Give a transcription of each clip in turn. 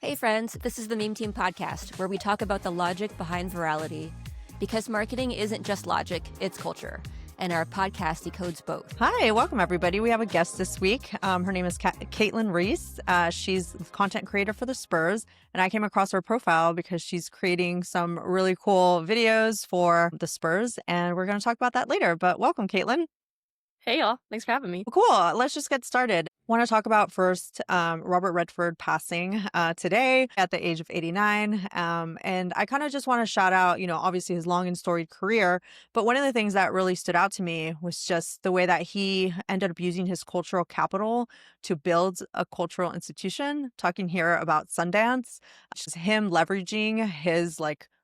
Hey friends, this is the Meme Team podcast, where we talk about the logic behind virality. Because marketing isn't just logic, it's culture. And our podcast decodes both. Hi, welcome everybody. We have a guest this week. Her name is Caitlin Rease. She's the content creator for the Spurs. And I came across her profile because she's creating some really cool videos for the Spurs. And we're going to talk about that later. But welcome, Caitlin. Hey y'all, thanks for having me. Cool. Let's just get started. Want to talk about first Robert Redford passing today at the age of 89. And I kind of just want to shout out, obviously his long and storied career. But one of the things that really stood out to me was just the way that he ended up using his cultural capital to build a cultural institution. Talking here about Sundance, just him leveraging his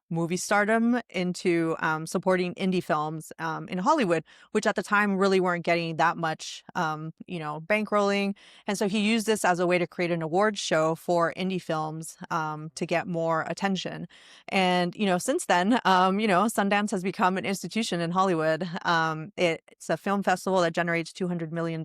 movie stardom into supporting indie films in Hollywood, which at the time really weren't getting that much, bankrolling. And so he used this as a way to create an award show for indie films to get more attention. And, since then, Sundance has become an institution in Hollywood. It's a film festival that generates $200 million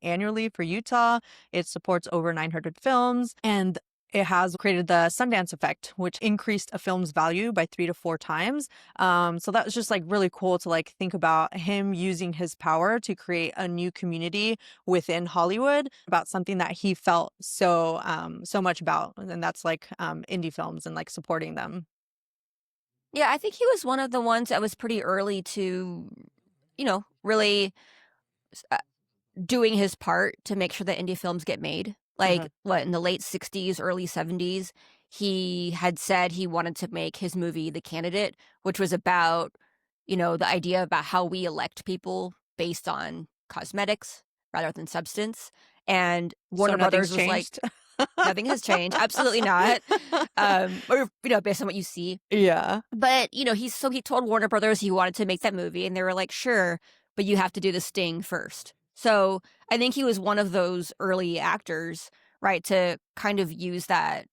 annually for Utah. It supports over 900 films. And it has created the Sundance effect, which increased a film's value by 3 to 4 times. So that was just really cool to think about him using his power to create a new community within Hollywood about something that he felt so much about, and that's indie films and supporting them. Yeah, I think he was one of the ones that was pretty early to, really doing his part to make sure that indie films get made. In the late 60s, early 70s, he had said he wanted to make his movie The Candidate, which was about, the idea about how we elect people based on cosmetics rather than substance. And Warner Brothers was changed? Nothing has changed. Absolutely not. Or, based on what you see. Yeah. But, he told Warner Brothers he wanted to make that movie, and they were like, sure, but you have to do the sting first. So I think he was one of those early actors, right, to kind of use that.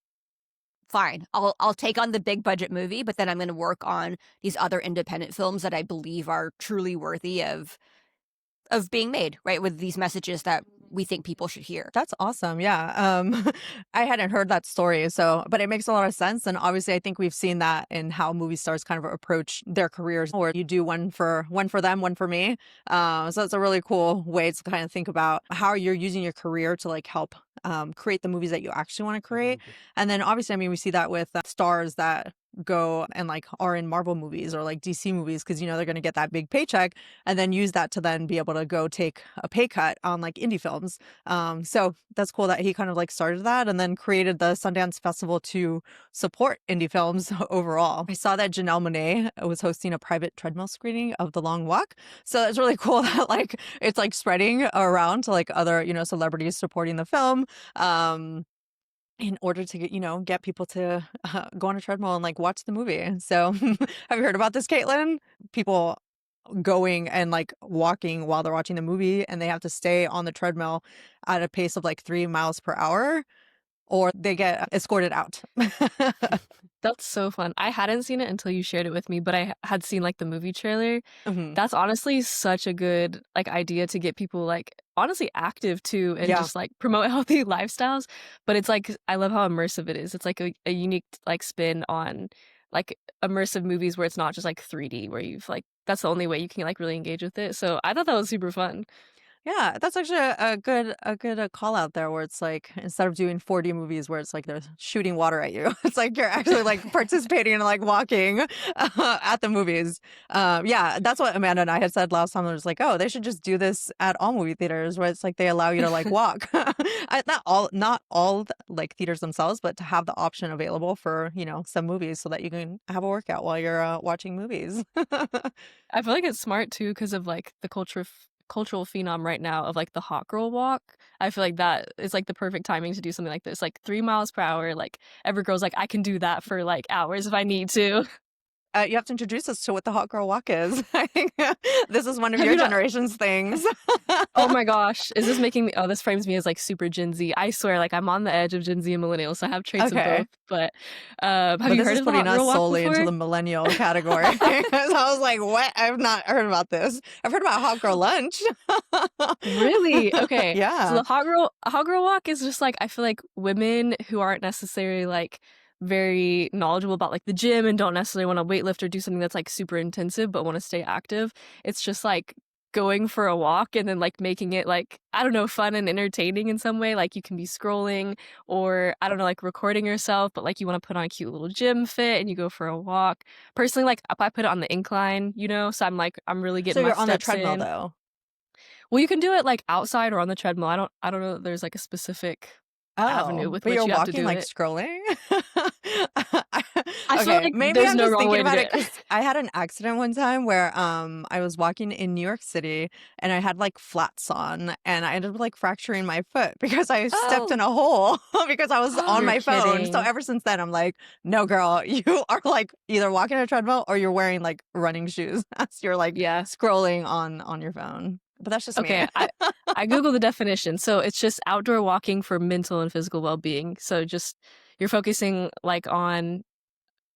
Fine, I'll take on the big budget movie, but then I'm going to work on these other independent films that I believe are truly worthy of being made, right, with these messages that we think people should hear. That's awesome. Yeah. I hadn't heard that story. But it makes a lot of sense. And obviously I think we've seen that in how movie stars kind of approach their careers, where you do one for them, one for me. So it's a really cool way to kind of think about how you're using your career to help create the movies that you actually want to create. And then obviously, we see that with stars that go and are in Marvel movies or DC movies, because they're going to get that big paycheck and then use that to then be able to go take a pay cut on indie films. So that's cool that he kind of started that and then created the Sundance Festival to support indie films overall. I saw that Janelle Monáe was hosting a private treadmill screening of The Long Walk. So it's really cool that it's spreading around to other, celebrities supporting the film. In order to get people to go on a treadmill and watch the movie. So have you heard about this, Caitlin? People going and walking while they're watching the movie, and they have to stay on the treadmill at a pace of 3 miles per hour, or they get escorted out. That's so fun. I hadn't seen it until you shared it with me, but I had seen the movie trailer. Mm-hmm. That's honestly such a good idea to get people honestly active too, and just promote healthy lifestyles. But it's I love how immersive it is. It's a unique spin on immersive movies where it's not just 3D, where you've that's the only way you can really engage with it. So I thought that was super fun. Yeah, that's actually a good call out there, where it's instead of doing 4D movies where it's they're shooting water at you, it's you're actually participating in walking at the movies. Yeah, that's what Amanda and I had said last time. It was oh, they should just do this at all movie theaters, where it's they allow you to walk. Not all theaters themselves, but to have the option available for some movies, so that you can have a workout while you're watching movies. I feel it's smart too, because of the cultural phenom right now of the hot girl walk. I feel that is the perfect timing to do something like this, 3 miles per hour. Every girl's I can do that for hours if I need to. you have to introduce us to what the hot girl walk is. I think this is one of Have your you not- generation's things. Oh my gosh. Is this making me, this frames me as like super Gen Z. I swear, like I'm on the edge of Gen Z and millennial, so I have traits of both. But have But you this heard is of the putting hot us girl walk solely into before? the millennial category. So I was like, what? I've not heard about this. I've heard about hot girl lunch. Really? Okay. So Yeah. the hot girl walk is just like, I feel like women who aren't necessarily like very knowledgeable about like the gym and don't necessarily want to weightlift or do something that's like super intensive but want to stay active. It's just like going for a walk and then like making it like, I don't know, fun and entertaining in some way. Like you can be scrolling or I don't know, like recording yourself, but like you want to put on a cute little gym fit and you go for a walk. Personally, like I put it on the incline, you know, so I'm really So getting my you're on the steps treadmill in. though. Well, you can do it like outside or on the treadmill. I don't know that there's like a specific avenue with But which you're you have to walking do like it. scrolling? I feel like Maybe there's I'm no just wrong way thinking to about do it because I had an accident one time where I was walking in New York City and I had like flats on and I ended up like fracturing my foot because I stepped Oh. in a hole because I was on You're my phone. So kidding. ever since then, I'm like, no, girl, you are like either walking a treadmill or you're wearing like running shoes as you're like Yeah. scrolling on your phone. But that's just Okay, me. I Googled the definition. So it's just outdoor walking for mental and physical well-being. So just you're focusing like on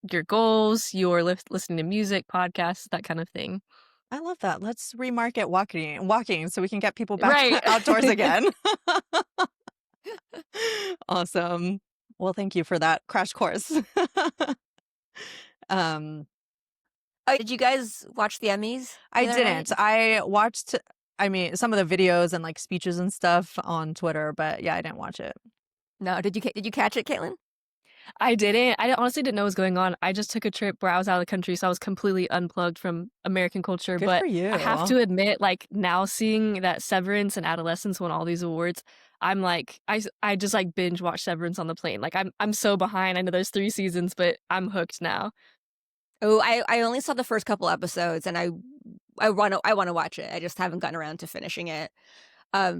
your goals, you're listening to music, podcasts, that kind of thing. I love that. Let's remarket walking so we can get people back Right. outdoors again. Awesome. Well, thank you for that crash course. Did you guys watch the Emmys? I the other didn't. night? I watched, I mean, some of the videos and like speeches and stuff on Twitter, but yeah, I didn't watch it. No. Did you catch it, Caitlin? I didn't. I honestly didn't know what was going on. I just took a trip where I was out of the country, so I was completely unplugged from American culture. Good But for you. I have to admit, like now seeing that Severance and Adolescence won all these awards, I'm like, I just like binge watch Severance on the plane. Like I'm so behind. I know there's 3 seasons, but I'm hooked now. Oh, I only saw the first couple episodes, and I want to watch it. I just haven't gotten around to finishing it.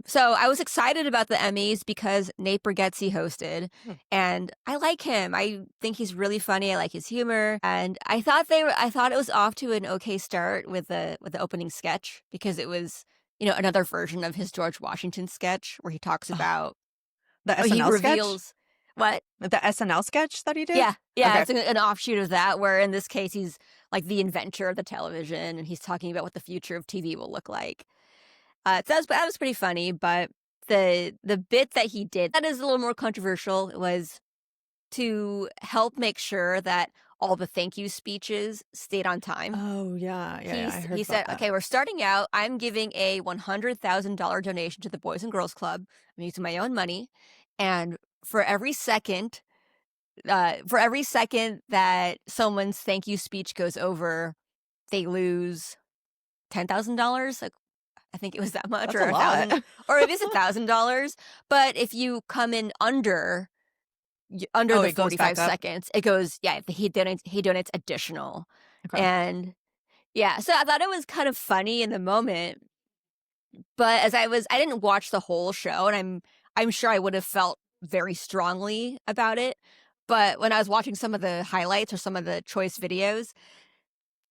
So I was excited about the Emmys because Nate Bargatze hosted, and I like him. I think he's really funny. I like his humor, and I thought it was off to an okay start with the opening sketch because it was another version of his George Washington sketch where he talks about The he SNL reveals sketch? what. The SNL sketch that he did? Yeah, Okay. it's an offshoot of that, where in this case he's like the inventor of the television, and he's talking about what the future of TV will look like. So that was pretty funny, but the bit that he did that is a little more controversial was to help make sure that all the thank you speeches stayed on time. Oh, yeah. I heard He about said, that. "Okay, we're starting out. I'm giving a $100,000 donation to the Boys and Girls Club. I'm using my own money, and for every second that someone's thank you speech goes over, they lose $10,000. Like, I think it was that much, That's or a lot. 1,000, or it is $1,000. But if you come in under the it goes 45 back up? seconds, it goes. Yeah, he donates additional, Okay. and yeah. So I thought it was kind of funny in the moment, but I didn't watch the whole show, and I'm sure I would have felt very strongly about it. But when I was watching some of the highlights or some of the choice videos,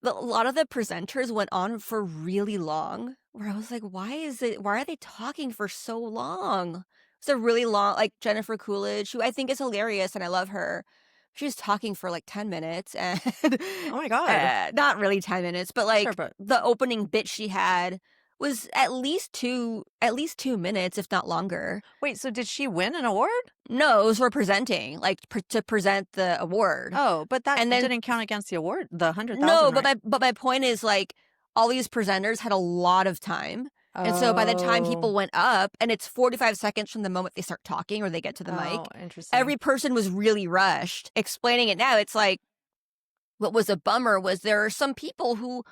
a lot of the presenters went on for really long, where I was like, why are they talking for so long? It's a really long, like Jennifer Coolidge, who I think is hilarious and I love her. She was talking for like 10 minutes and Oh my God. not really 10 minutes, but like Sure, but the opening bit she had was at least 2 minutes, if not longer. wait, so did she win an award? No, it was for presenting, like to present the award. Oh, but that And then- didn't count against the award, the 100,000. No, right? but my point is, like, all these presenters had a lot of time. And so by the time people went up, and it's 45 seconds from the moment they start talking or they get to the mic, Interesting. every person was really rushed. Explaining it now, it's like, what was a bummer was there are people who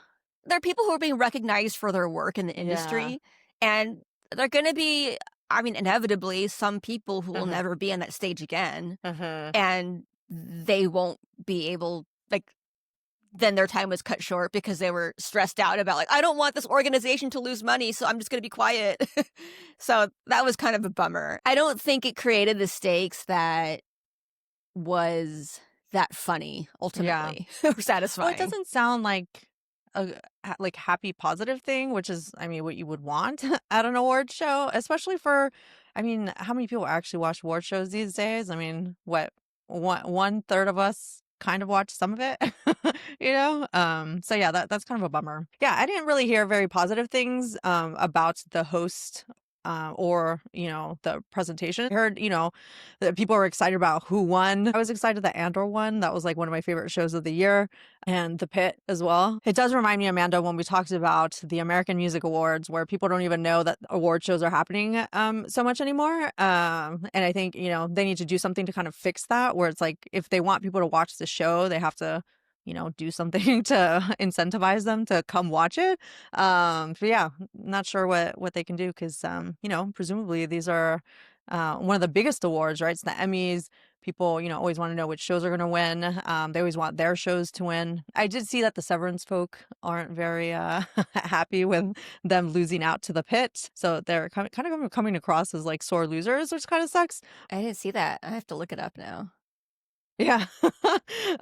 are being recognized for their work in the industry. And they're going to be, I mean, inevitably, some people who will never be on that stage again. And they won't be able, like, then their time was cut short because they were stressed out about, like, I don't want this organization to lose money, so I'm just going to be quiet. So that was kind of a bummer. I don't think it created the stakes that was that funny Yeah. ultimately or Well, satisfying. it doesn't sound like a like happy positive thing, which is, I mean, what you would want at an award show, especially for, I mean, how many people actually watch award shows these days? I mean, what, one third of us kind of watch some of it, you know? So yeah, that's kind of a bummer. Yeah, I didn't really hear very positive things about the host or, you know, the presentation. I heard, you know, that people were excited about who won. I was excited that Andor won. That was like one of my favorite shows of the year, and the Pitt as well. It does remind me, Amanda, when we talked about the American Music Awards, where people don't even know that award shows are happening so much anymore. And I think, you know, they need to do something to kind of fix that, where it's like if they want people to watch the show, they have to, you know, do something to incentivize them to come watch it. But yeah, not sure what they can do because, you know, presumably these are one of the biggest awards, right? It's the Emmys. People, you know, always want to know which shows are going to win. They always want their shows to win. I did see that the Severance folk aren't very happy with them losing out to the Pit. So they're kind of coming across as like sore losers, which kind of sucks. I didn't see that. I have to look it up now. Yeah.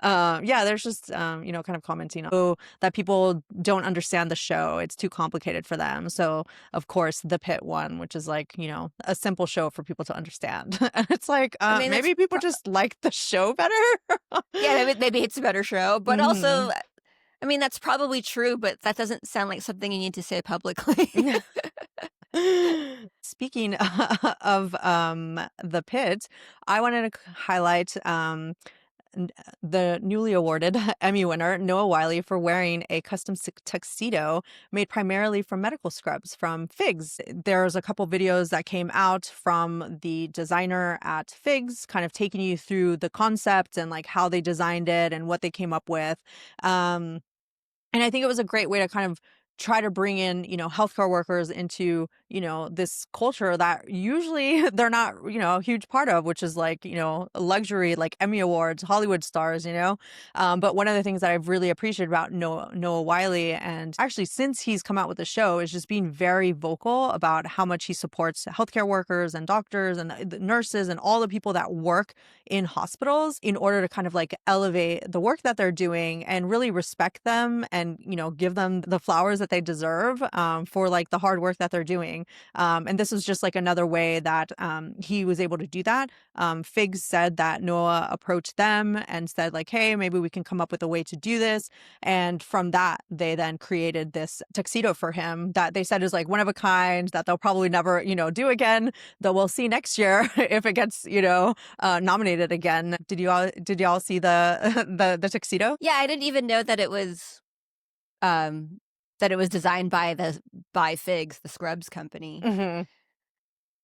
Yeah, there's just, you know, kind of commenting on that people don't understand the show. It's too complicated for them. So, of course, the Pit one, which is like, you know, a simple show for people to understand. And it's like, I mean, maybe people just like the show better. Yeah, maybe it's a better show, but Mhm. also, I mean, that's probably true, but that doesn't sound like something you need to say publicly. Speaking of the Pit, I wanted to highlight the newly awarded Emmy winner, Noah Wyle, for wearing a custom tuxedo made primarily from medical scrubs from Figs. There's a couple videos that came out from the designer at Figs, kind of taking you through the concept and like how they designed it and what they came up with. And I think it was a great way to kind of try to bring in, you know, healthcare workers into, you know, this culture that usually they're not, you know, a huge part of, which is like, you know, luxury, like Emmy Awards, Hollywood stars, you know. But one of the things that I've really appreciated about Noah Wyle, and actually since he's come out with the show, is just being very vocal about how much he supports healthcare workers and doctors and the nurses and all the people that work in hospitals in order to kind of like elevate the work that they're doing and really respect them and, you know, give them the flowers that they deserve for like the hard work that they're doing. And this was just like another way that he was able to do that. Figs said that Noah approached them and said like, hey, maybe we can come up with a way to do this. And from that, they then created this tuxedo for him that they said is like one of a kind that they'll probably never, you know, do again, that we'll see next year if it gets, you know, nominated again. Did y'all see the tuxedo? Yeah, I didn't even know that it was designed by Figs, the scrubs company. Mm-hmm.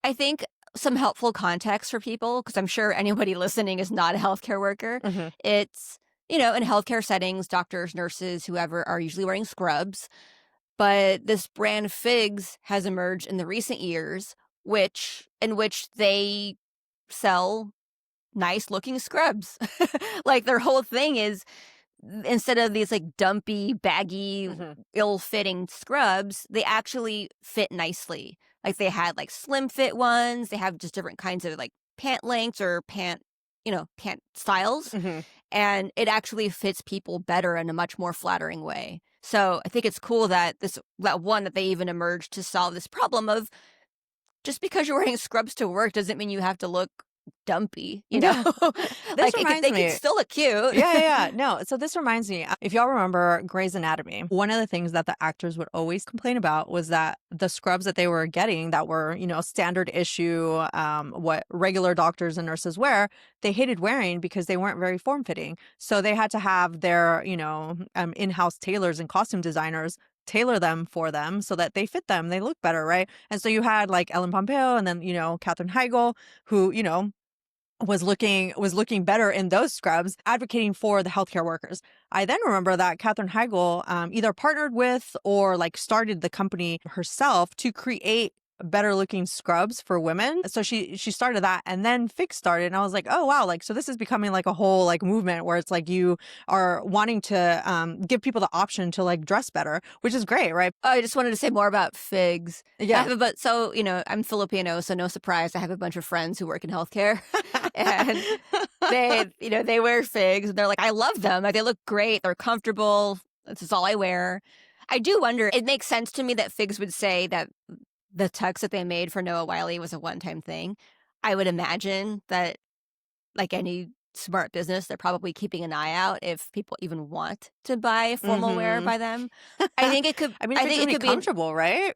I think some helpful context for people, because I'm sure anybody listening is not a healthcare worker. Mm-hmm. It's, you know, in healthcare settings, doctors, nurses, whoever are usually wearing scrubs. But this brand Figs has emerged in the recent years, in which they sell nice looking scrubs. Like their whole thing is, instead of these like dumpy, baggy, Mm-hmm. ill-fitting scrubs, they actually fit nicely. Like they had like slim fit ones. They have just different kinds of like pant lengths or pant styles. Mm-hmm. And it actually fits people better in a much more flattering way. So I think it's cool that that they even emerged to solve this problem of just because you're wearing scrubs to work doesn't mean you have to look dumpy, you know? This like reminds they me. can still look cute. Yeah. No, so this reminds me, if y'all remember Grey's Anatomy, one of the things that the actors would always complain about was that the scrubs that they were getting that were, you know, standard issue, what regular doctors and nurses wear, they hated wearing because they weren't very form-fitting. So they had to have their, you know, in-house tailors and costume designers tailor them for them so that they fit them, they look better, right? And so you had like Ellen Pompeo and then, you know, Katherine Heigl, who, you know, was looking better in those scrubs, advocating for the healthcare workers. I then remember that Katherine Heigl either partnered with or like started the company herself to create better looking scrubs for women. So she started that, and then Fix started, and I was like, oh wow, like so this is becoming like a whole like movement where it's like you are wanting to give people the option to like dress better, which is great, right? I just wanted to say more about Figs. Yeah. So, you know, I'm Filipino, so no surprise. I have a bunch of friends who work in healthcare. and they wear figs, and they're like, I love them. Like, they look great. They're comfortable. This is all I wear. I do wonder, it makes sense to me that figs would say that the tux that they made for Noah Wyle was a one-time thing. I would imagine that, like any smart business, they're probably keeping an eye out if people even want to buy formal wear by them. I think it could. I mean, I if think it's it could be comfortable, right?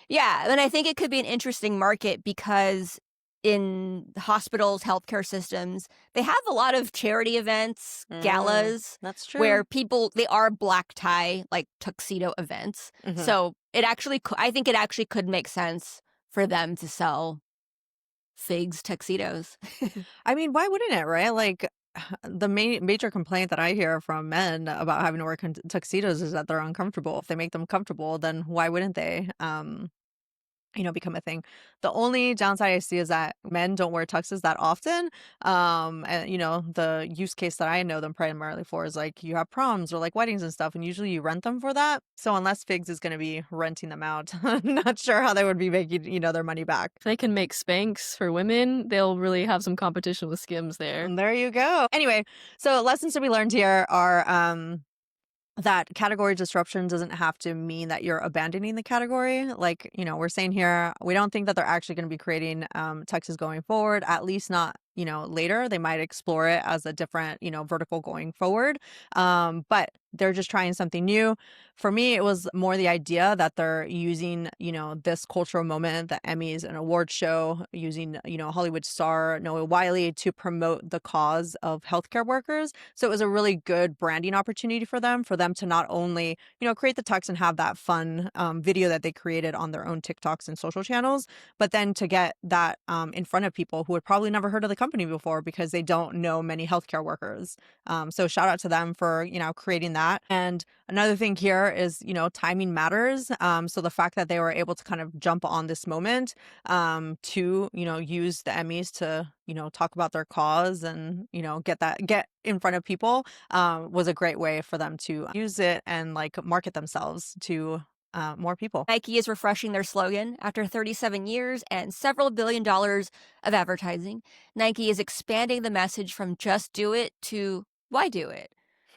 yeah, and I think it could be an interesting market because in hospitals, healthcare systems, they have a lot of charity events, galas, That's true. where they are black tie, like tuxedo events. So I think it actually could make sense for them to sell figs tuxedos. I mean, why wouldn't it, right? Like, the major complaint that I hear from men about having to wear tuxedos is that they're uncomfortable. If they make them comfortable, then why wouldn't they? Become a thing. The only downside I see is that men don't wear tuxes that often. And the use case that I know them primarily for is like you have proms or like weddings and stuff, and usually you rent them for that. So unless Figs is going to be renting them out, I'm not sure how they would be making their money back. If they can make Spanx for women, they'll really have some competition with Skims there. And there you go. Anyway, so lessons to be learned here are that category disruption doesn't have to mean that you're abandoning the category. Like, we're saying here, we don't think that they're actually going to be creating tuxes going forward, at least not, later. They might explore it as a different, vertical going forward. But they're just trying something new. For me, it was more the idea that they're using, this cultural moment, the Emmys, an award show, using, Hollywood star Noah Wyle to promote the cause of healthcare workers. So it was a really good branding opportunity for them to not only, create the tux and have that fun video that they created on their own TikToks and social channels, but then to get that in front of people who had probably never heard of the company before because they don't know many healthcare workers. So shout out to them for, creating that. And another thing here is, timing matters. So the fact that they were able to kind of jump on this moment to, use the Emmys to, talk about their cause and, get in front of people was a great way for them to use it and like market themselves to more people. Nike is refreshing their slogan after 37 years and several $1 billion of advertising. Nike is expanding the message from just do it to why do it.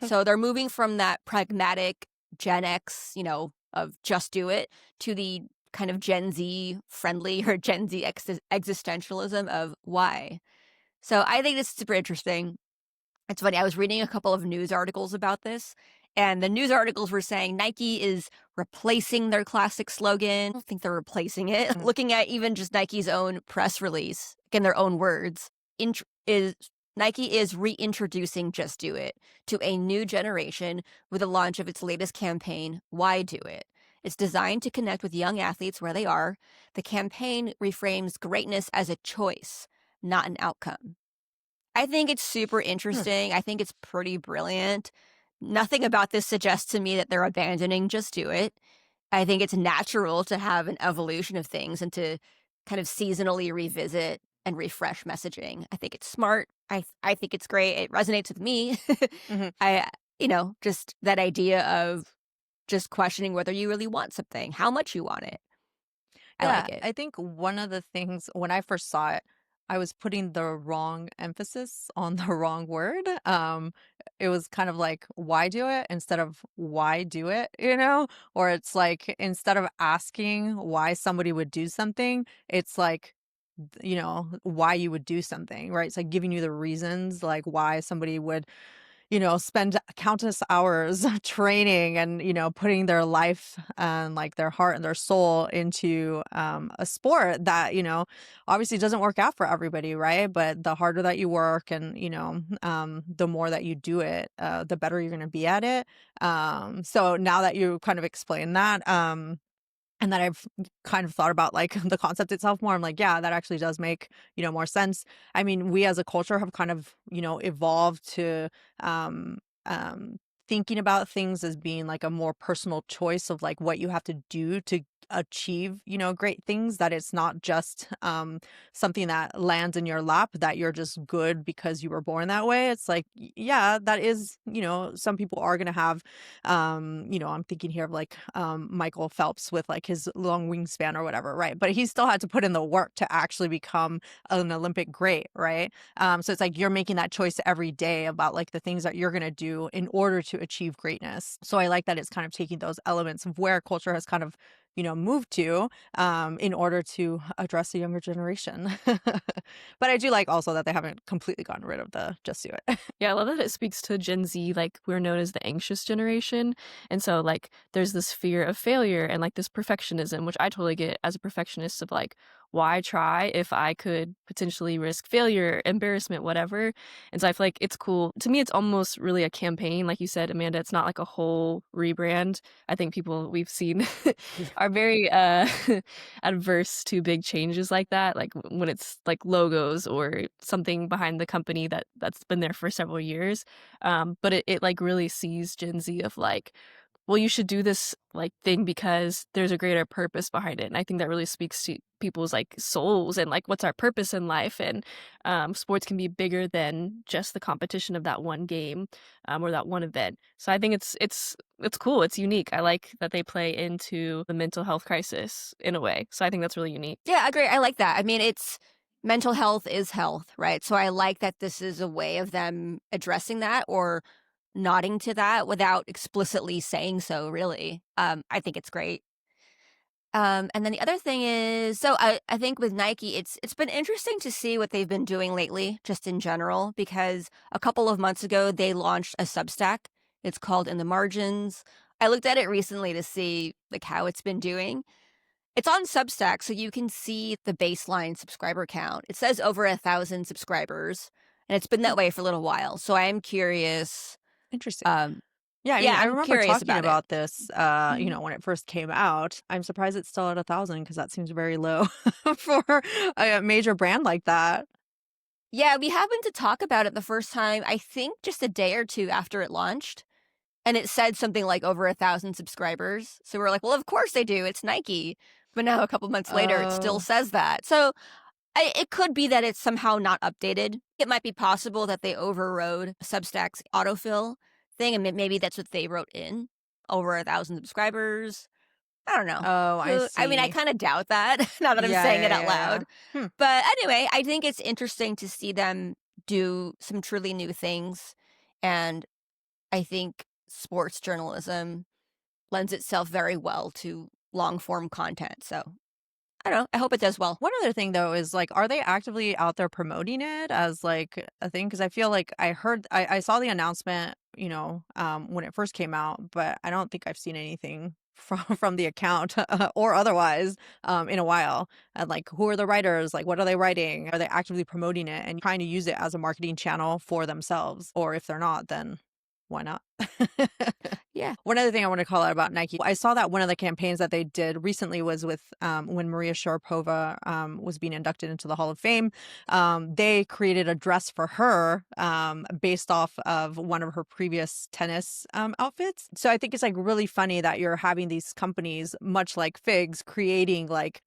So they're moving from that pragmatic Gen X, of just do it to the kind of Gen Z friendly or Gen Z existentialism of why. So I think it's super interesting. It's funny. I was reading a couple of news articles about this, and the news articles were saying Nike is replacing their classic slogan. I don't think they're replacing it. Looking at even just Nike's own press release, in their own words, Nike is reintroducing Just Do It to a new generation with the launch of its latest campaign, Why Do It? It's designed to connect with young athletes where they are. The campaign reframes greatness as a choice, not an outcome. I think it's super interesting. I think it's pretty brilliant. Nothing about this suggests to me that they're abandoning Just Do It. I think it's natural to have an evolution of things and to kind of seasonally revisit and refresh messaging. I think it's smart. I think it's great. It resonates with me. Just that idea of just questioning whether you really want something, how much you want it. I like it. I think one of the things when I first saw it, I was putting the wrong emphasis on the wrong word. It was kind of like, why do it instead of why do it, Or it's like, instead of asking why somebody would do something, it's like, why you would do something, right? It's like giving you the reasons, like why somebody would, spend countless hours training and, putting their life and like their heart and their soul into a sport that, obviously doesn't work out for everybody, right? But the harder that you work and, the more that you do it, the better you're going to be at it. So now that you kind of explained that, and that I've kind of thought about like the concept itself more, I'm like, yeah, that actually does make, more sense. I mean, we as a culture have kind of, evolved to thinking about things as being like a more personal choice of like what you have to do to achieve, great things, that it's not just something that lands in your lap, that you're just good because you were born that way. It's like, yeah, that is, some people are going to have, I'm thinking here of like Michael Phelps with like his long wingspan or whatever, right? But he still had to put in the work to actually become an Olympic great, right? So it's like you're making that choice every day about like the things that you're going to do in order to achieve greatness. So I like that it's kind of taking those elements of where culture has kind of moved to in order to address the younger generation. But I do like also that they haven't completely gotten rid of the just do it. Yeah, I love that it speaks to Gen Z. Like, we're known as the anxious generation. And so, like, there's this fear of failure and like this perfectionism, which I totally get as a perfectionist of like, why try if I could potentially risk failure, embarrassment, whatever. And so I feel like it's cool. To me, it's almost really a campaign. Like you said, Amanda, it's not like a whole rebrand. I think people we've seen are very adverse to big changes like that, like when it's like logos or something behind the company that's been there for several years. But it like really sees Gen Z of like, well, you should do this like thing because there's a greater purpose behind it. And I think that really speaks to people's like souls and like what's our purpose in life. And sports can be bigger than just the competition of that one game or that one event. So I think it's cool. It's unique. I like that they play into the mental health crisis in a way. So I think that's really unique. Yeah, I agree. I like that. I mean, it's mental health is health, right? So I like that this is a way of them addressing that or nodding to that without explicitly saying so, really. I think it's great. And then the other thing is, so I think with Nike, it's been interesting to see what they've been doing lately, just in general, because a couple of months ago, they launched a Substack. It's called In the Margins. I looked at it recently to see like how it's been doing. It's on Substack, so you can see the baseline subscriber count. It says over 1,000 subscribers, and it's been that way for a little while. So I am curious. Interesting. Yeah, I mean, Yeah, I I'm remember curious talking about it. about this, Mhm. when it first came out. I'm surprised it's still at 1,000 because that seems very low for a major brand like that. Yeah, we happened to talk about it the first time, I think just a day or two after it launched. And it said something like over 1,000 subscribers. So we're like, well, of course they do. It's Nike. But now a couple months later, it still Oh, says that. So it could be that it's somehow not updated. It might be possible that they overrode Substack's autofill thing, and maybe that's what they wrote in over 1,000 subscribers. I don't know. oh, I I mean, I see. kind of doubt that now that I'm Yeah, saying yeah, it out yeah, yeah. loud. Hmm. But anyway, I think it's interesting to see them do some truly new things. And I think sports journalism lends itself very well to long form content. So I don't know. I hope it does well. One other thing though is like, are they actively out there promoting it as like a thing? Because I feel like I saw the announcement, when it first came out, but I don't think I've seen anything from the account or otherwise in a while. And like, who are the writers? Like, what are they writing? Are they actively promoting it and trying to use it as a marketing channel for themselves? Or if they're not, then why not? Yeah. One other thing I want to call out about Nike, I saw that one of the campaigns that they did recently was with when Maria Sharapova was being inducted into the Hall of Fame. They created a dress for her based off of one of her previous tennis outfits. So I think it's like really funny that you're having these companies, much like Figs, creating like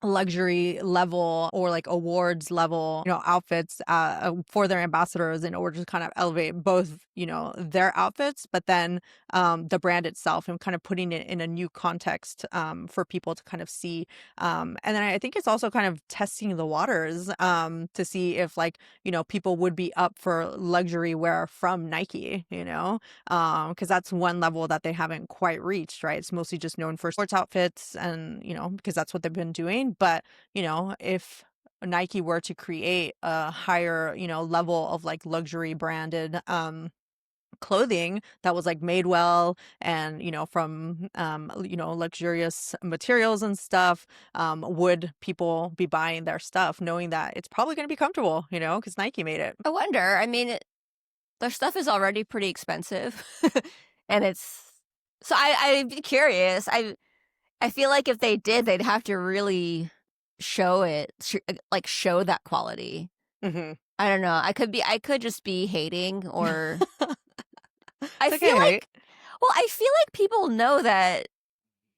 luxury level or like awards level outfits for their ambassadors in order to kind of elevate both their outfits, but then the brand itself, and kind of putting it in a new context for people to kind of see, and then I think it's also kind of testing the waters to see if like people would be up for luxury wear from Nike, because that's one level that they haven't quite reached, right? It's mostly just known for sports outfits, and because that's what they've been doing. But if Nike were to create a higher level of like luxury branded clothing that was like made well and from luxurious materials and stuff, would people be buying their stuff knowing that it's probably going to be comfortable, because Nike made it? I wonder. I mean, their stuff is already pretty expensive. And it's. So I'd be curious. I feel like if they did, they'd have to really show it, like show that quality. Hmm. I don't know. I could just be hating, or I It's feel okay, right? like, well, I feel like people know that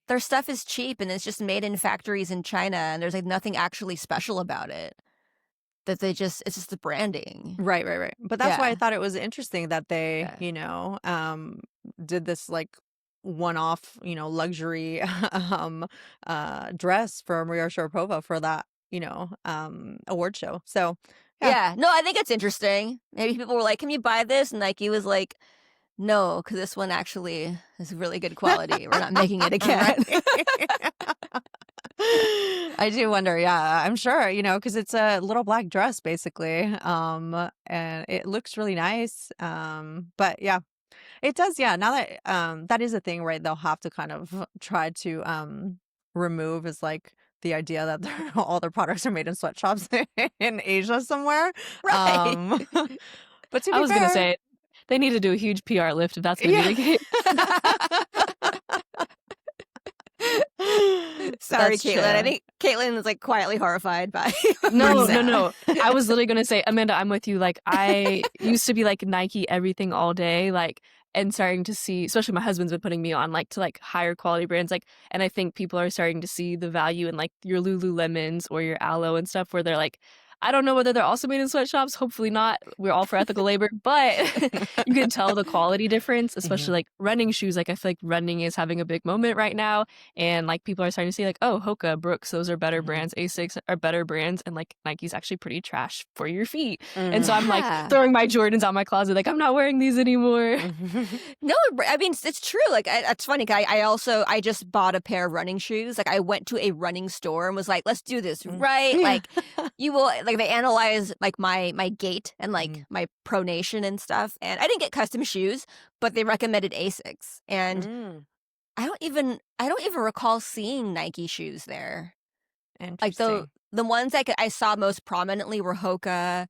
their stuff is cheap and it's just made in factories in China, and there's like nothing actually special about it. That it's just the branding. Right. But that's why I Yeah. thought it was interesting that they, Yeah. did this like one-off, luxury dress for Maria Sharapova for that, award show. So yeah. Yeah. No, I think it's interesting. Maybe people were like, "Can you buy this?" And Nike was like, "No, because this one actually is really good quality. We're not making it again." I do wonder, yeah, I'm sure, because it's a little black dress basically, and it looks really nice, but yeah, it does, yeah. Now that that is a thing, right? They'll have to kind of try to remove is like the idea that all their products are made in sweatshops in Asia somewhere, Right. but to I be was gonna fair, say they need to do a huge PR lift if that's gonna be the case. Sorry, That's Caitlin. true. I think Caitlin is like quietly horrified by No. I was literally gonna say, Amanda, I'm with you. Like, I used to be like Nike everything all day, like, and starting to see, especially my husband's been putting me on like to like higher quality brands, like, and I think people are starting to see the value in like your Lululemons or your Aloe and stuff, where they're like, I don't know whether they're also made in sweatshops. Hopefully not. We're all for ethical labor, but you can tell the quality difference, especially like running shoes. Like, I feel like running is having a big moment right now. And like people are starting to see like, oh, Hoka, Brooks, those are better brands. Asics are better brands. And like Nike's actually pretty trash for your feet. And so I'm like Yeah. throwing my Jordans out my closet. Like, I'm not wearing these anymore. No, I mean, it's true. Like, it's funny. I just bought a pair of running shoes. Like, I went to a running store and was like, let's do this, right? Yeah. Like, you will, like, they analyze like my gait and like my pronation and stuff. And I didn't get custom shoes, but they recommended Asics. And I don't even recall seeing Nike shoes there. Like the ones I saw most prominently were Hoka,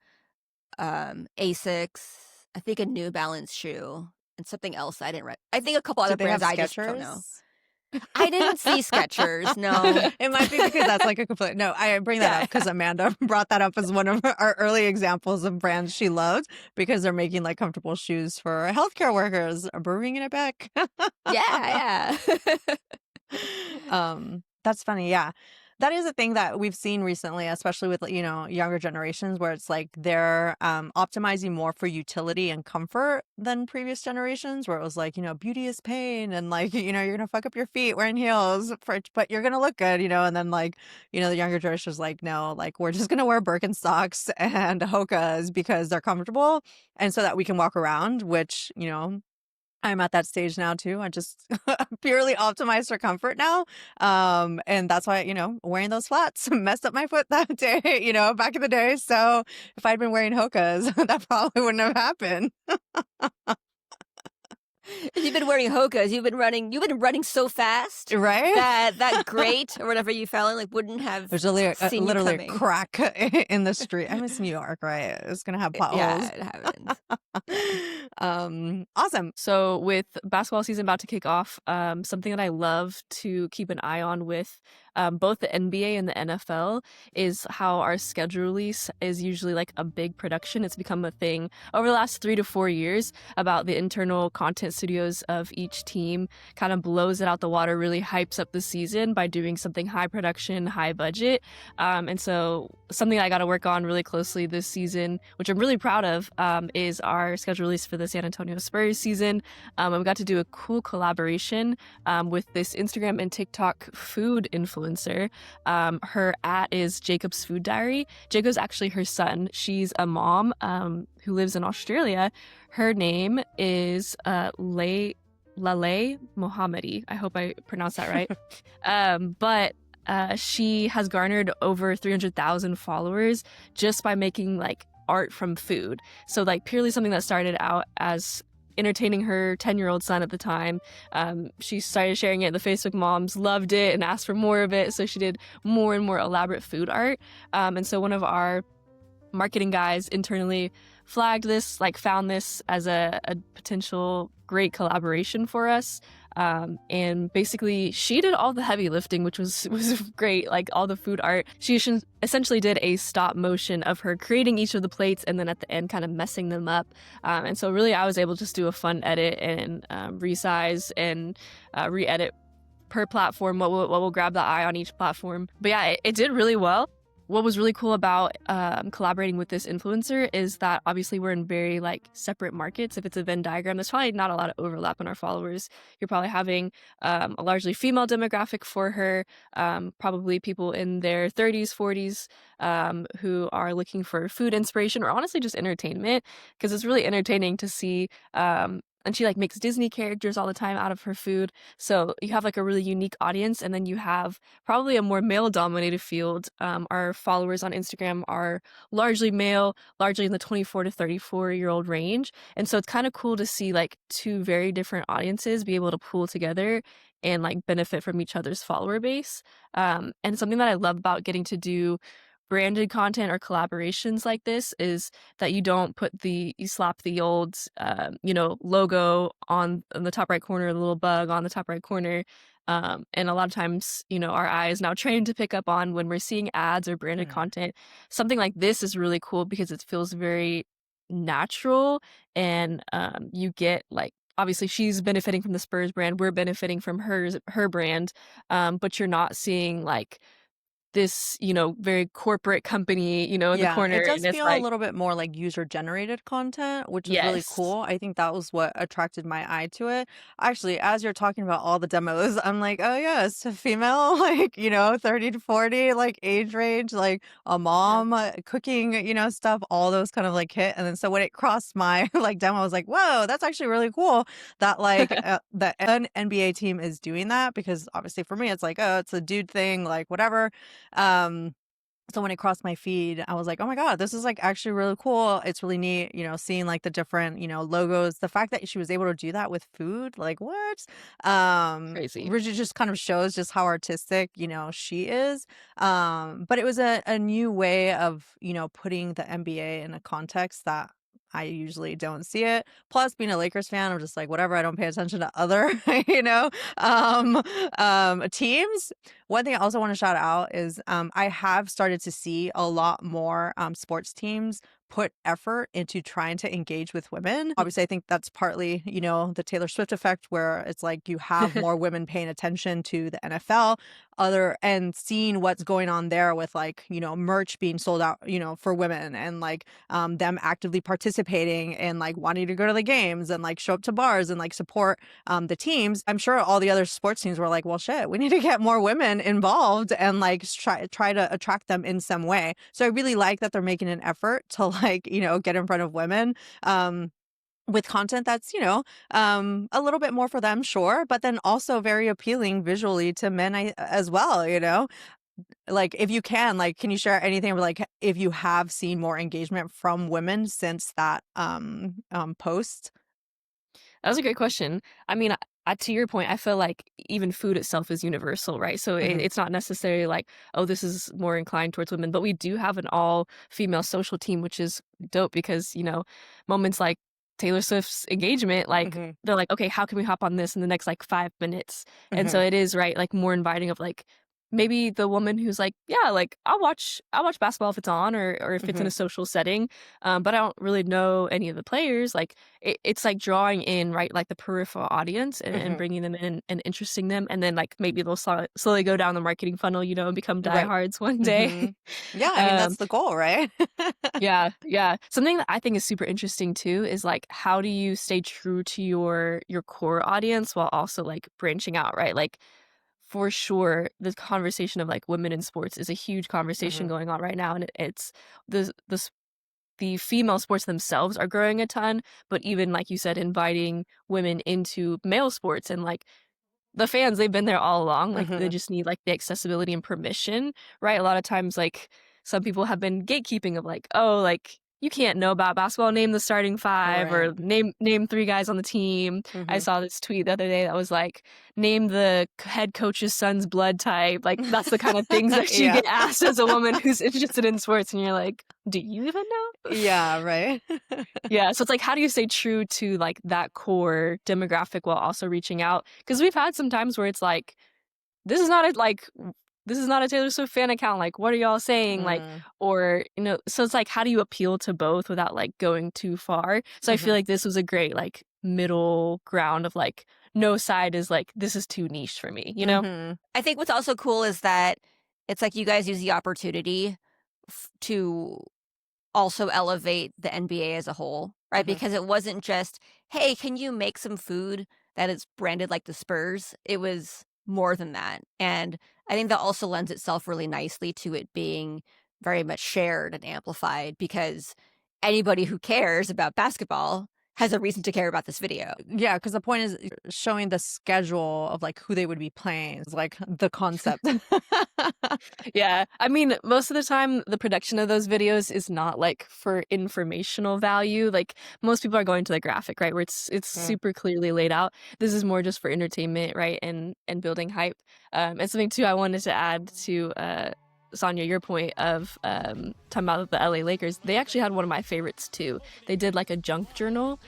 Asics, I think a New Balance shoe, and something else I didn't I think a couple other Did they have brands I just don't know. Skechers? I didn't see Skechers, no. It might be because that's like a complete no. I bring that up because Amanda brought that up as one of our early examples of brands she loved because they're making like comfortable shoes for healthcare workers. Bringing it back. Yeah. That's funny. Yeah. That is a thing that we've seen recently, especially with, younger generations where it's like they're optimizing more for utility and comfort than previous generations where it was like, beauty is pain and like, you're going to fuck up your feet wearing heels, but you're going to look good, and then like, the younger generation is like, no, like we're just going to wear Birkenstocks and Hokas because they're comfortable and so that we can walk around, which, I'm at that stage now too. I just purely optimize for comfort now. And that's why, wearing those flats messed up my foot that day, back in the day. So if I'd been wearing Hokas, that probably wouldn't have happened. You've been wearing Hokas. You've been running so fast, right? That grate or whatever you fell in like wouldn't have. There's seen you literally a coming. crack in the street. I miss New York, right? It's gonna have potholes. Yeah, it happens. Awesome. So with basketball season about to kick off, something that I love to keep an eye on with both the NBA and the NFL is how our schedule release is usually like a big production. It's become a thing over the last 3 to 4 years about the internal content studios of each team, kind of blows it out the water, really hypes up the season by doing something high production, high budget. And so something I got to work on really closely this season, which I'm really proud of, is our schedule release for the San Antonio Spurs season. We got to do a cool collaboration with this Instagram and TikTok food influencer. Her @ is Jacob's Food Diary. Jacob's actually her son. She's a mom who lives in Australia. Her name is Laleh Mohammadi. I hope I pronounced that right. But she has garnered over 300,000 followers just by making like art from food. So like purely something that started out as entertaining her 10-year-old son at the time. She started sharing it. The Facebook moms loved it and asked for more of it. So she did more and more elaborate food art. And so one of our marketing guys internally flagged this, like found this as a potential great collaboration for us. And basically she did all the heavy lifting, which was great, like all the food art. She essentially did a stop motion of her creating each of the plates and then at the end kind of messing them up. And so really I was able to just do a fun edit and resize and re-edit per platform, what will grab the eye on each platform. But yeah, it did really well. What was really cool about collaborating with this influencer is that obviously we're in very like separate markets. If it's a Venn diagram, there's probably not a lot of overlap in our followers. You're probably having a largely female demographic for her, probably people in their 30s, 40s who are looking for food inspiration or honestly just entertainment, because it's really entertaining to see and she like makes Disney characters all the time out of her food. So you have like a really unique audience, and then you have probably a more male dominated field. Our followers on Instagram are largely male, largely in the 24 to 34-year-old range. And so it's kind of cool to see like two very different audiences be able to pool together and like benefit from each other's follower base. And something that I love about getting to do branded content or collaborations like this is that you slap the old logo on the top right corner, the little bug on the top right corner, and a lot of times our eye is now trained to pick up on when we're seeing ads or branded content. Something like this is really cool because it feels very natural, and you get like, obviously she's benefiting from the Spurs brand, we're benefiting from her brand, but you're not seeing like this, very corporate company, in the corner. It does And it's feel a like, little bit more like user-generated content, which is really yes, cool. I think that was what attracted my eye to it. Actually, as you're talking about all the demos, I'm like, oh yeah, it's a female, like, 30 to 40, like age range, like a mom cooking, stuff, all those kind of like hit. And then so when it crossed my like demo, I was like, whoa, that's actually really cool that like the NBA team is doing that, because obviously for me, it's like, oh, it's a dude thing, like whatever. So when it crossed my feed, I was like, oh my God, this is like actually really cool. It's really neat, seeing like the different, logos. The fact that she was able to do that with food, like what? crazy. Which just kind of shows just how artistic, she is. But it was a new way of, putting the NBA in a context that I usually don't see it. Plus, being a Lakers fan, I'm just like, whatever. I don't pay attention to other, teams. One thing I also want to shout out is I have started to see a lot more sports teams put effort into trying to engage with women. Obviously, I think that's partly, the Taylor Swift effect, where it's like you have more women paying attention to the NFL, and seeing what's going on there with like, merch being sold out, for women, and like them actively participating and like wanting to go to the games and like show up to bars and like support the teams. I'm sure all the other sports teams were like, well, shit, we need to get more women involved and like try to attract them in some way. So I really like that they're making an effort to like, get in front of women. With content that's, a little bit more for them, sure, but then also very appealing visually to men as well, Like, if you can, like, can you share anything like if you have seen more engagement from women since that post? That was a great question. I mean, to your point, I feel like even food itself is universal, right? So it's not necessarily like, oh, this is more inclined towards women, but we do have an all-female social team, which is dope because, moments like Taylor Swift's engagement, like they're like, okay, how can we hop on this in the next like 5 minutes? And so it is, right, like more inviting of like, maybe the woman who's like, yeah, like I'll watch basketball if it's on, or if it's in a social setting, but I don't really know any of the players. Like it's like drawing in, right, like the peripheral audience and bringing them in and interesting them, and then like maybe they'll slowly go down the marketing funnel, and become diehards one day. Yeah, I mean that's the goal, right? Yeah. Something that I think is super interesting too is like, how do you stay true to your core audience while also like branching out, right? Like, for sure, the conversation of like women in sports is a huge conversation going on right now, and it's the female sports themselves are growing a ton, but even like you said, inviting women into male sports, and like the fans, they've been there all along. Like they just need like the accessibility and permission, right? A lot of times, like some people have been gatekeeping of like, oh, like you can't know about basketball, name the starting five, or name 3 guys on the team. I saw this tweet the other day that was like, name the head coach's son's blood type. Like that's the kind of things that you get asked as a woman who's interested in sports, and you're like, do you even know? Yeah, right. Yeah, so it's like, how do you stay true to like that core demographic while also reaching out? Because we've had some times where it's like, this is not a Taylor Swift fan account. Like, what are y'all saying? Like, or, so it's like, how do you appeal to both without like going too far? So I feel like this was a great like middle ground of like no side is like, this is too niche for me, you know? Mm-hmm. I think what's also cool is that it's like you guys use the opportunity to also elevate the NBA as a whole, right? Mm-hmm. Because it wasn't just, hey, can you make some food that is branded like the Spurs? It was more than that. And I think that also lends itself really nicely to it being very much shared and amplified because anybody who cares about basketball has a reason to care about this video. Yeah, because the point is showing the schedule of like who they would be playing is like the concept. Yeah. I mean, most of the time, the production of those videos is not like for informational value. Like most people are going to the graphic, right? Where it's super clearly laid out. This is more just for entertainment, right? And building hype. And something too I wanted to add to Sonia, your point of talking about the LA Lakers, they actually had one of my favorites too. They did like a junk journal,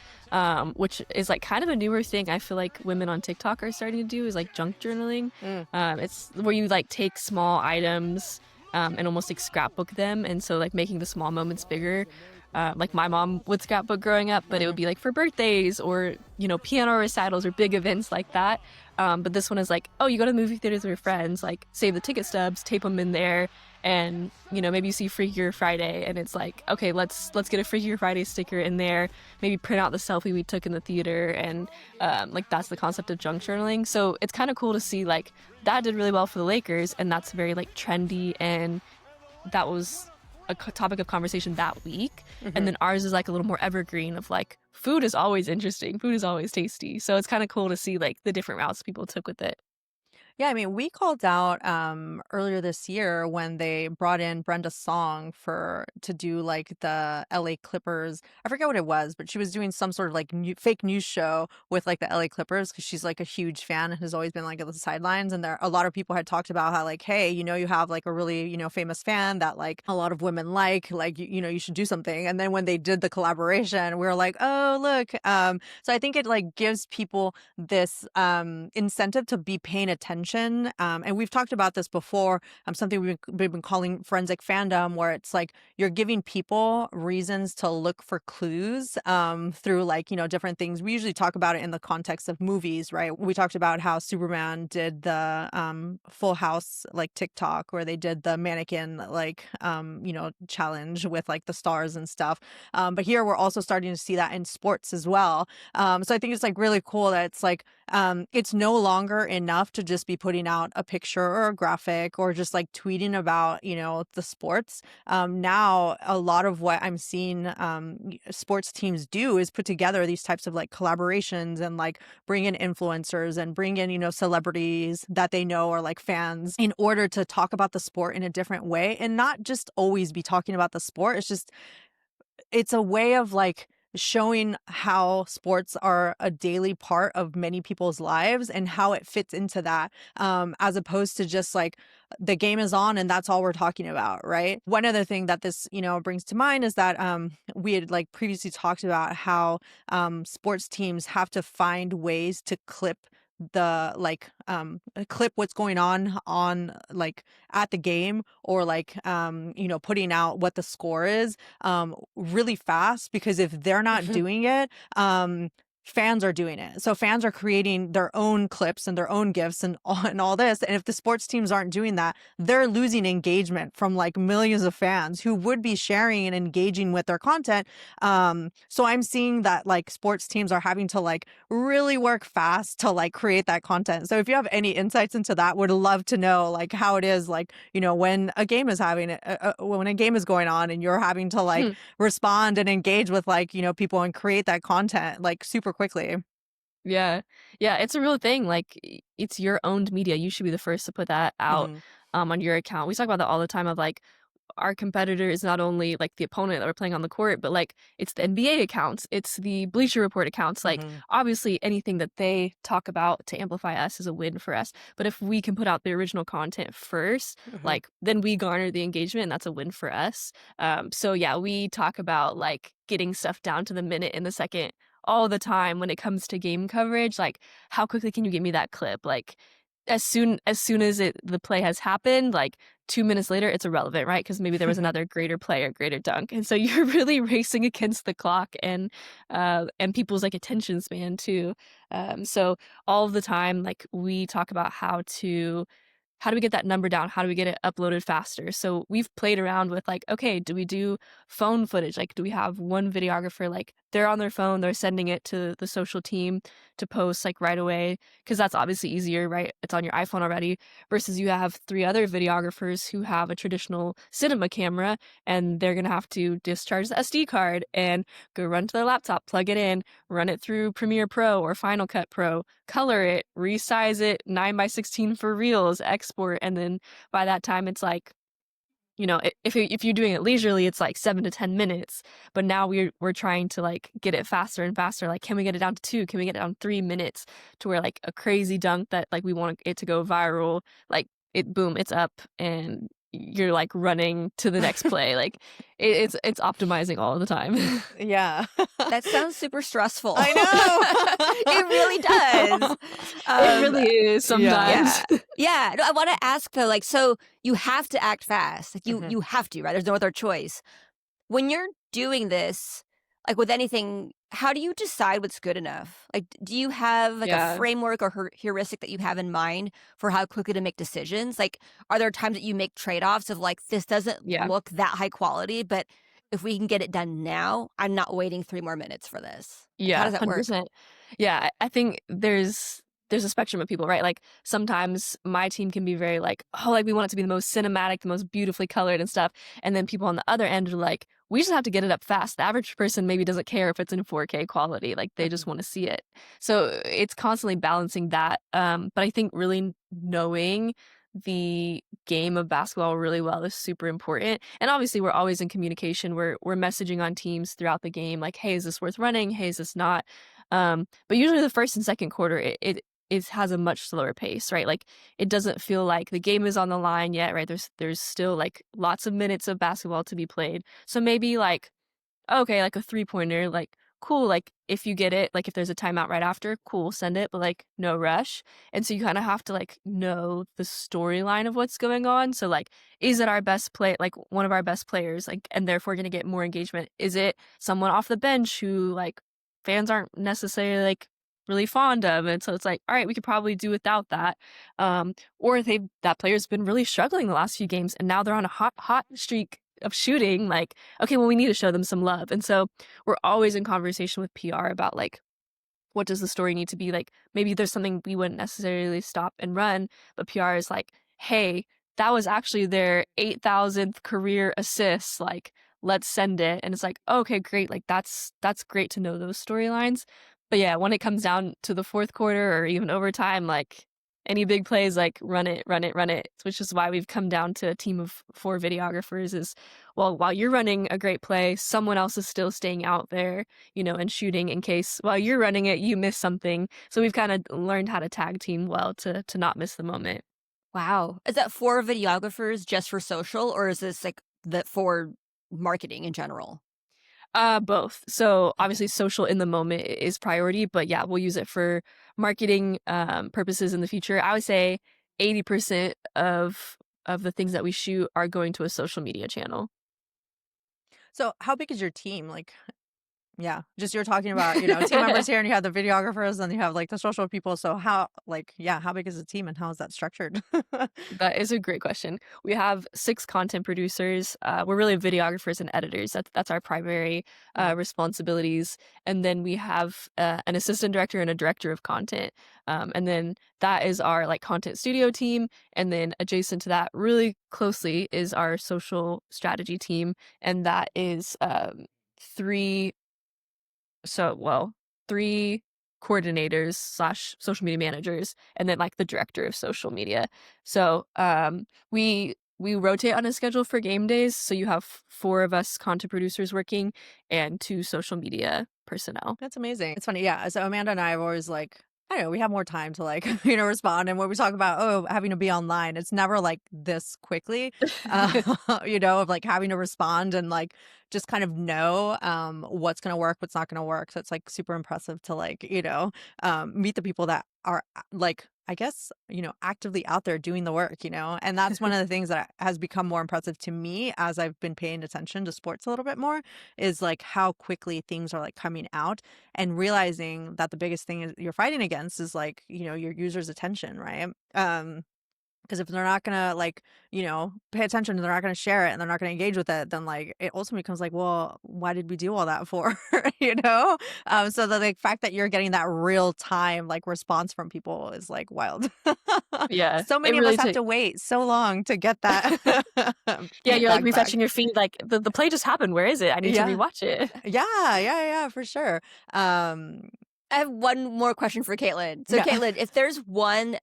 which is like kind of a newer thing. I feel like women on TikTok are starting to do is like junk journaling. It's where you like take small items and almost like scrapbook them, and so like making the small moments bigger. Like my mom would scrapbook growing up, but it would be like for birthdays or, you know, piano recitals or big events like that. But this one is like, oh, you go to the movie theaters with your friends, like save the ticket stubs, tape them in there, and, you know, maybe you see Freakier Friday and it's like, okay, let's get a Freakier Friday sticker in there, maybe print out the selfie we took in the theater, and like that's the concept of junk journaling. So it's kind of cool to see like that did really well for the Lakers, and that's very like trendy, and that was a topic of conversation that week. And then ours is like a little more evergreen of like food is always interesting, food is always tasty, so it's kind of cool to see like the different routes people took with it. Yeah, I mean, we called out earlier this year when they brought in Brenda Song to do like the LA Clippers. I forget what it was, but she was doing some sort of like fake news show with like the LA Clippers because she's like a huge fan and has always been like at the sidelines. And a lot of people had talked about how like, hey, you know, you have like a really, you know, famous fan that like a lot of women like you know, you should do something. And then when they did the collaboration, we were like, oh, look. So I think it like gives people this incentive to be paying attention. And we've talked about this before, something we've been calling forensic fandom, where it's like you're giving people reasons to look for clues through like, you know, different things. We usually talk about it in the context of movies, right? We talked about how Superman did the Full House like TikTok, where they did the mannequin like, you know, challenge with like the stars and stuff. But here we're also starting to see that in sports as well. So I think it's like really cool that it's like it's no longer enough to just be putting out a picture or a graphic or just like tweeting about, you know, the sports. Now, a lot of what I'm seeing sports teams do is put together these types of like collaborations and like bring in influencers and bring in, you know, celebrities that they know are like fans in order to talk about the sport in a different way and not just always be talking about the sport. It's a way of like showing how sports are a daily part of many people's lives and how it fits into that, as opposed to just like the game is on and that's all we're talking about, right? One other thing that this, you know, brings to mind is that we had like previously talked about how sports teams have to find ways to clip what's going on like at the game, or like you know, putting out what the score is really fast, because if they're not doing it, fans are doing it. So fans are creating their own clips and their own gifs and all this. And if the sports teams aren't doing that, they're losing engagement from like millions of fans who would be sharing and engaging with their content. So I'm seeing that like sports teams are having to like really work fast to like create that content. So if you have any insights into that, would love to know like how it is, like, you know, when a game is when a game is going on and you're having to like respond and engage with like, you know, people and create that content like super quickly. Yeah. Yeah, it's a real thing. Like it's your owned media. You should be the first to put that out on your account. We talk about that all the time of like our competitor is not only like the opponent that we're playing on the court, but like it's the NBA accounts, it's the Bleacher Report accounts. Like obviously anything that they talk about to amplify us is a win for us. But if we can put out the original content first, like then we garner the engagement and that's a win for us. So yeah, we talk about like getting stuff down to the minute and the second all the time when it comes to game coverage. Like how quickly can you give me that clip? Like as soon as the play has happened, like 2 minutes later, it's irrelevant, right? Because maybe there was another greater play or greater dunk, and so you're really racing against the clock and people's like attention span too. So all of the time, like we talk about how do we get that number down? How do we get it uploaded faster? So we've played around with like, okay, do we do phone footage? Like, do we have one videographer, like they're on their phone, they're sending it to the social team to post like right away? Because that's obviously easier, right? It's on your iPhone already versus you have 3 other videographers who have a traditional cinema camera and they're going to have to discharge the SD card and go run to their laptop, plug it in, run it through Premiere Pro or Final Cut Pro, color it, resize it 9:16 for reels, export, and then by that time it's like, if you're doing it leisurely, it's like 7 to 10 minutes. But now we're trying to like get it faster and faster. Like, can we get it down to 2? Can we get it down to 3 minutes to where like a crazy dunk that like we want it to go viral, like it's up and you're like running to the next play. Like it's optimizing all the time. Yeah. That sounds super stressful. I know. It really does. It really is sometimes. Yeah. No, I want to ask though, like, so you have to act fast. Like you have to, right? There's no other choice. When you're doing this, like with anything, how do you decide what's good enough? Like, do you have like a framework or heuristic that you have in mind for how quickly to make decisions? Like, are there times that you make trade-offs of like, this doesn't look that high quality, but if we can get it done now, I'm not waiting 3 more minutes for this. Like, how does that 100%. work? Yeah, I think there's a spectrum of people, right? Like sometimes my team can be very like, oh, like we want it to be the most cinematic, the most beautifully colored and stuff. And then people on the other end are like, we just have to get it up fast. The average person maybe doesn't care if it's in 4K quality. Like they just want to see it. So it's constantly balancing that. But I think really knowing the game of basketball really well is super important. And obviously we're always in communication. We're messaging on teams throughout the game, like, hey, is this worth running? Hey, is this not? But usually the first and second quarter, it has a much slower pace, right? Like it doesn't feel like the game is on the line yet, right? There's still like lots of minutes of basketball to be played. So maybe like, okay, like a 3-pointer, like cool, like if you get it, like if there's a timeout right after, cool, send it, but like no rush. And so you kind of have to like know the storyline of what's going on. So like, is it our best play, like one of our best players, like, and therefore going to get more engagement? Is it someone off the bench who like fans aren't necessarily like really fond of? And so it's like, all right, we could probably do without that. Or that player's been really struggling the last few games and now they're on a hot streak of shooting. Like, okay, well, we need to show them some love. And so we're always in conversation with PR about like, what does the story need to be? Like maybe there's something we wouldn't necessarily stop and run, but PR is like, hey, that was actually their 8,000th career assist. Like, let's send it. And it's like, okay, great. Like that's great to know those storylines. But yeah, when it comes down to the fourth quarter or even overtime, like any big plays, like run it, which is why we've come down to a team of 4 videographers is, well, while you're running a great play, someone else is still staying out there, and shooting in case while you're running it, you miss something. So we've kind of learned how to tag team well to not miss the moment. Wow. Is that 4 videographers just for social, or is this like for marketing in general? Both. So obviously social in the moment is priority, but yeah, we'll use it for marketing purposes in the future. I would say 80% of the things that we shoot are going to a social media channel. So how big is your team? Like, yeah, just you're talking about, team members here and you have the videographers and you have like the social people. So how big is the team and how is that structured? That is a great question. We have 6 content producers. We're really videographers and editors. That's our primary responsibilities. And then we have an assistant director and a director of content. And then that is our like content studio team. And then adjacent to that really closely is our social strategy team. And that is 3 coordinators / social media managers, and then like the director of social media. So we rotate on a schedule for game days. So you have 4 of us content producers working and 2 social media personnel. That's amazing. It's funny. Yeah. So Amanda and I have always like, I don't know, we have more time to like, respond. And when we talk about, having to be online, it's never like this quickly, of like having to respond and like just kind of know what's going to work, what's not going to work. So it's like super impressive to like, meet the people that are like I guess, actively out there doing the work, and that's one of the things that has become more impressive to me as I've been paying attention to sports a little bit more, is like how quickly things are like coming out, and realizing that the biggest thing is you're fighting against is like, your users' attention, right? Because if they're not gonna like, pay attention, they're not gonna share it, and they're not gonna engage with it, then like it ultimately becomes like, well, why did we do all that for? you know? So the like fact that you're getting that real time like response from people is like wild. Yeah, So it many of us really have took. to wait so long to get that Yeah, you're like feedback back. refreshing your feed, like the play just happened. Where is it? I need to Yeah. rewatch it. Yeah, for sure. Um, I have one more question for Caitlin. So, yeah. Caitlin, if there's one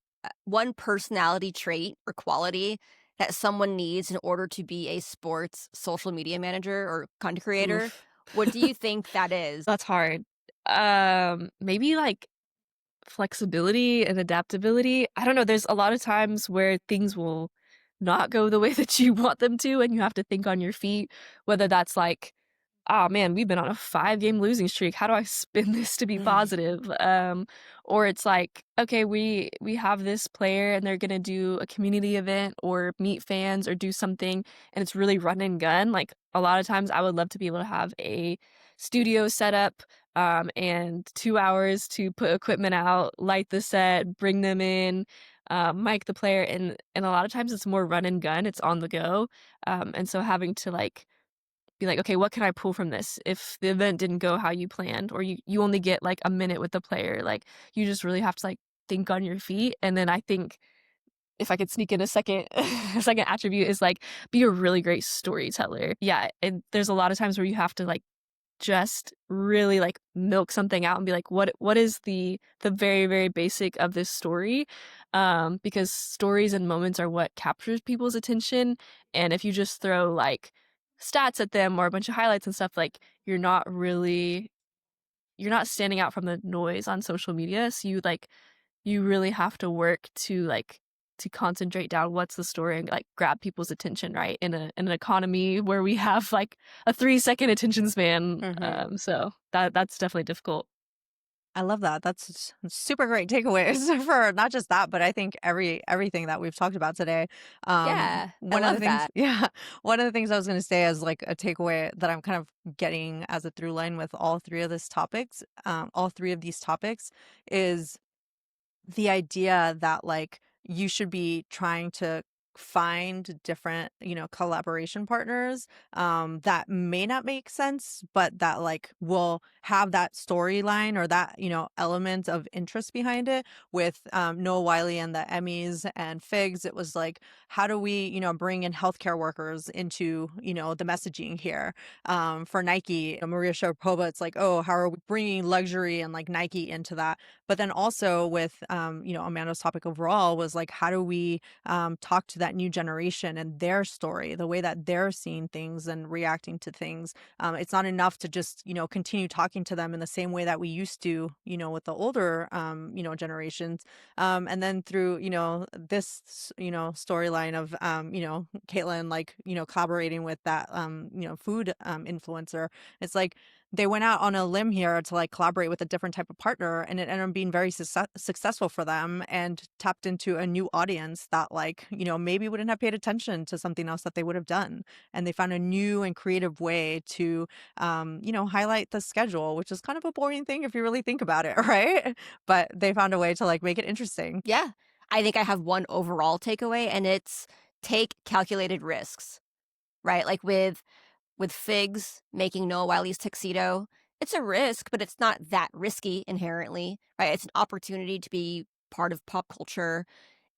personality trait or quality that someone needs in order to be a sports social media manager or content creator, Oof. what do you think that is? That's hard. Maybe like flexibility and adaptability. I don't know. There's a lot of times where things will not go the way that you want them to, and you have to think on your feet, whether that's like, oh man, we've been on a 5-game losing streak. How do I spin this to be positive? Or it's like, okay, we have this player and they're gonna do a community event or meet fans or do something, and it's really run and gun. Like a lot of times I would love to be able to have a studio set up, and 2 hours to put equipment out, light the set, bring them in, mic the player, and a lot of times it's more run and gun, it's on the go. And so having to like be like, okay, what can I pull from this? If the event didn't go how you planned, or you only get like a minute with the player, like you just really have to like think on your feet. And then I think if I could sneak in a second a second attribute is like be a really great storyteller. Yeah. And there's a lot of times where you have to like just really like milk something out and be like, what is the very, very basic of this story? Because stories and moments are what captures people's attention. And if you just throw like stats at them or a bunch of highlights and stuff, like you're not standing out from the noise on social media. So you really have to work to concentrate down what's the story and like grab people's attention, right? In an economy where we have like a 3-second attention span. Mhm. So that's definitely difficult. I love that. That's super great takeaways for not just that, but I think everything that we've talked about today. Yeah, I One of the love things, that. yeah, one of the things I was going to say as like a takeaway that I'm kind of getting as a through line with all three of these topics, is the idea that like you should be trying to find different collaboration partners that may not make sense, but that like will have that storyline or that element of interest behind it. With Noah Wyle and the Emmys and Figs, it was like, how do we bring in healthcare workers into the messaging here? For Nike, Maria Sharapova, it's like, oh, how are we bringing luxury and like Nike into that? But then also with, Amanda's topic overall was like, how do we talk to that new generation and their story, the way that they're seeing things and reacting to things? It's not enough to just, continue talking to them in the same way that we used to, with the older, generations. And then through, this, storyline of, Caitlin, like, collaborating with that, food influencer, it's like, they went out on a limb here to like collaborate with a different type of partner, and it ended up being very successful for them and tapped into a new audience that like maybe wouldn't have paid attention to something else that they would have done. And they found a new and creative way to highlight the schedule, which is kind of a boring thing if you really think about it. Right? But they found a way to like make it interesting. Yeah. I think I have one overall takeaway, and it's take calculated risks, right? Like with Figs making Noah Wile's tuxedo, it's a risk, but it's not that risky inherently, right? It's an opportunity to be part of pop culture.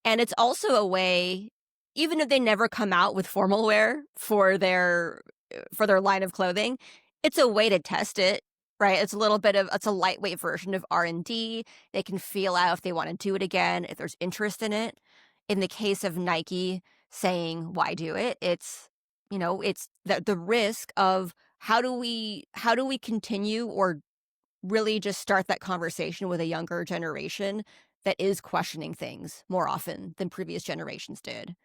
And it's also a way, even if they never come out with formal wear for their line of clothing, it's a way to test it, right? It's a lightweight version of R&D. They can feel out if they want to do it again, if there's interest in it. In the case of Nike saying, why do it? It's the risk of how do we continue or really just start that conversation with a younger generation that is questioning things more often than previous generations did.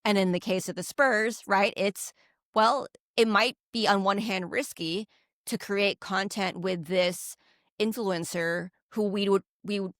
And in the case of the Spurs, right, well, it might be on one hand risky to create content with this influencer who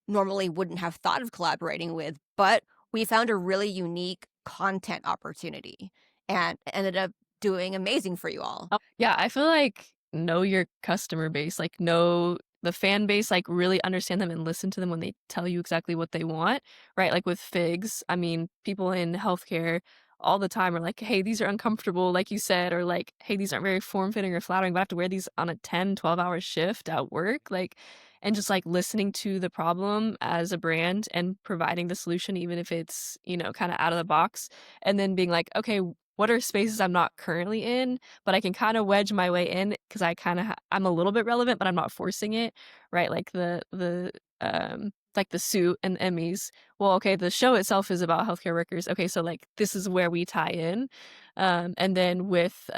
normally wouldn't have thought of collaborating with, but we found a really unique content opportunity and ended up doing amazing for you all. Yeah, I feel like know your customer base, like know the fan base, like really understand them and listen to them when they tell you exactly what they want, right? Like with figs, I mean, people in healthcare all the time are like, hey, these are uncomfortable, like you said, or like, hey, these aren't very form fitting or flattering, but I have to wear these on a 10, 12-hour shift at work. Like, and just like listening to the problem as a brand and providing the solution, even if it's, kind of out of the box, and then being like, okay, what are spaces I'm not currently in, but I can kind of wedge my way in because I kind of I'm a little bit relevant, but I'm not forcing it, right? Like the suit and Emmys. Well, okay, the show itself is about healthcare workers. Okay, so like this is where we tie in, and then with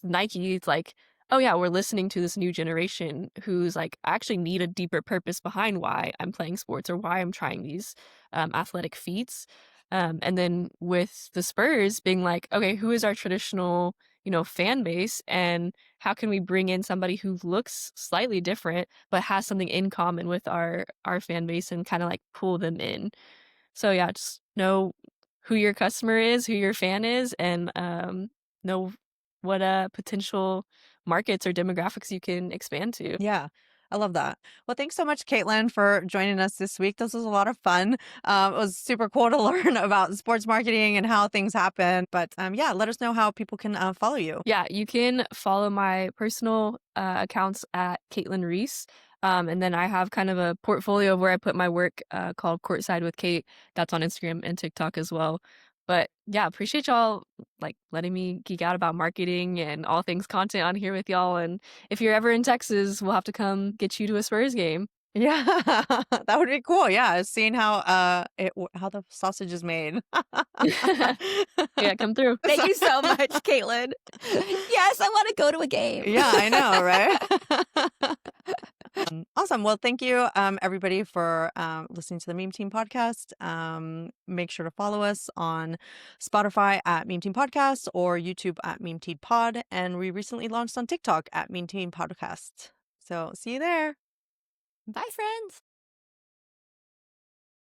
Nike, it's like, oh yeah, we're listening to this new generation who's like, I actually need a deeper purpose behind why I'm playing sports or why I'm trying these athletic feats. And then with the Spurs being like, okay, who is our traditional, fan base, and how can we bring in somebody who looks slightly different but has something in common with our fan base and kind of like pull them in. So yeah, just know who your customer is, who your fan is, and know what potential markets or demographics you can expand to. Yeah, I love that. Well, thanks so much, Caitlin, for joining us this week. This was a lot of fun. It was super cool to learn about sports marketing and how things happen. But yeah, let us know how people can follow you. Yeah, you can follow my personal accounts at Caitlin Rease. And then I have kind of a portfolio of where I put my work called Courtside with Kate. That's on Instagram and TikTok as well. But yeah, appreciate y'all like letting me geek out about marketing and all things content on here with y'all. And if you're ever in Texas, we'll have to come get you to a Spurs game. Yeah, that would be cool. Yeah, seeing how how the sausage is made. Yeah, come through. Thank you so much, Caitlin. Yes, I want to go to a game. Yeah, I know, right? Awesome. Well, thank you, everybody, for listening to the Meme Team podcast. Make sure to follow us on Spotify at Meme Team Podcast or YouTube at Meme Team Pod. And we recently launched on TikTok at Meme Team Podcast. So see you there. Bye, friends.